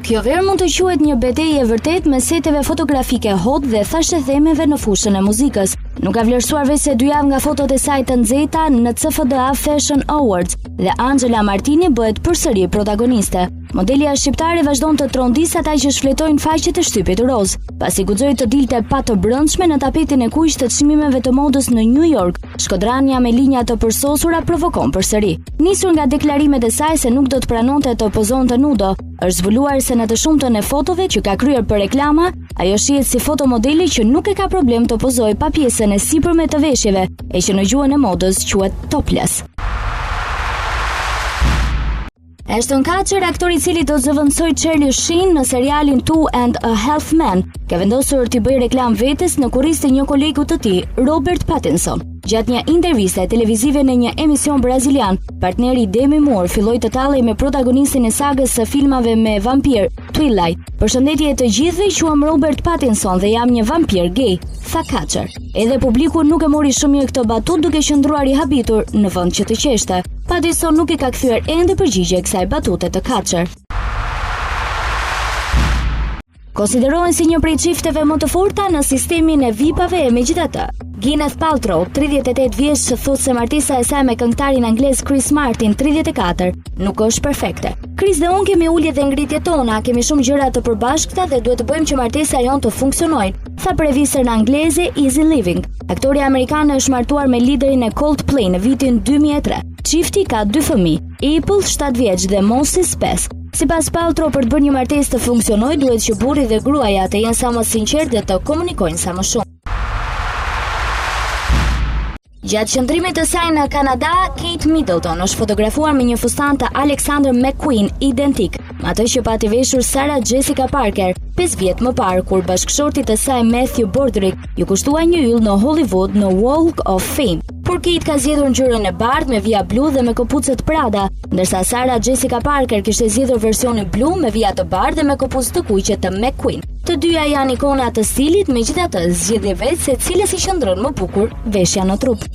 Kjo verë mund të quhet një betejë e vërtet me seteve fotografike hot dhe thashëthemeve në fushën e muzikës. Nuk ka vlerësuar veç se 2 javë nga fotot e saj të nxehta në CFDA Fashion Awards dhe Angela Martini bëhet përsëri protagoniste. Modelja shqiptare vazhdon të trondisë ata që shfletojnë faqet e shtypit roz, pasi guxoi të dilte pa të brëndshme në tapetin e kuq të çmimeve të modës në New York. Shkodrania me linja të përsosura provokon përsëri. Nisur nga deklarimet e saj se nuk do të pranonte të pozonte nudo, është zbuluar se në të shumtën e fotove që ka kryer për reklama, ajo shihet si fotomodeli që nuk e ka problem të pozojë pa pjesën e sipërme të veshjeve, e që në gjuhën e modës quhet topless. Ashton Kutcher, aktori i cili do të zëvendësojë Charlie Sheen në serialin Two and a Half Men, ka vendosur të bëjë reklam vetes në kurrizë të një kolegu të tij, Robert Pattinson. Gjatë një interviste televizive në një emision brazilian, partneri Demi Moore filloi të tallej me protagonistin e sagës së filmave me vampir, Twilight. Përshëndetje të gjithëve, quam Robert Pattinson dhe jam një vampir gay, tha Kutcher. Edhe publiku nuk e mori shumë mirë këtë batut, duke qëndruar i habitur në vend që të qeshte. Pattinson nuk i ka kthyer ende përgjigje kësaj batute të Kutcher. Konsiderohen si një prej çifteve më të forta në sistemin e VIP-ave e megjithatë. Gwyneth Paltrow, 38 vjeç, thotë se martesa e saj me këngëtarin anglez Chris Martin, 34, nuk është perfekte. Chris dhe unë kemi uljet dhe ngritjet tona, kemi shumë gjëra të përbashkëta dhe duhet të bëjmë që martesa jon të funksionojë, tha për revistën angleze Easy Living. Aktoria amerikane është martuar me liderin e Coldplay në vitin 2003. Çifti ka 2 fëmijë, Apple 7 vjeç dhe Moses 5. Sipas Paltrow, për të bërë një martesë të funksionojë, duhet që burri dhe gruaja të jenë sa më sinqertë dhe të komunikojnë sa më shumë. Gjatë qëndrimit të saj në Kanada, Kate Middleton është fotografuar me një fustan të Alexander McQueen identik, me atë që pati veshur Sarah Jessica Parker 5 vjet më parë, kur bashkëshorti të saj Matthew Broderick ju kushtua një yll në Hollywood në Walk of Fame. Por Kate ka zgjedhur ngjyrën e bardhë me vija blu dhe me këpucët Prada, ndërsa Sarah Jessica Parker kishte zgjedhur versionin blu me vija të bardhë dhe me këpucë të kuqe të McQueen. Të dyja janë ikona të stilit, megjithatë zgjedhje vetë se cilës i qëndron më bukur veshja në trup.